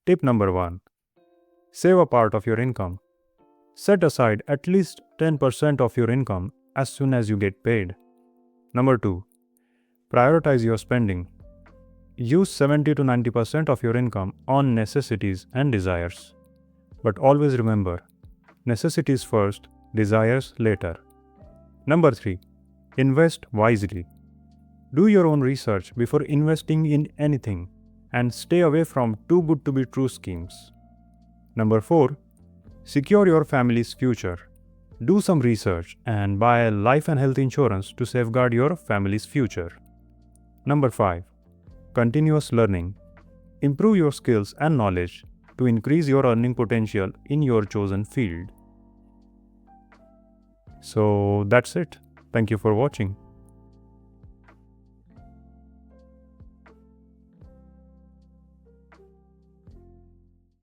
Tip number 1. Save a part of your income. Set aside at least 10% of your income as soon as you get paid. Number 2. Prioritize your spending. Use 70 to 90% of your income on necessities and desires. But always remember, necessities first, desires later. Number 3. Invest wisely. Do your own research before investing in anything and stay away from too good to be true schemes. Number 4. Secure your family's future. Do some research and buy life and health insurance to safeguard your family's future. Number 5. Continuous learning. Improve your skills and knowledge to increase your earning potential in your chosen field. So that's it. Thank you for watching.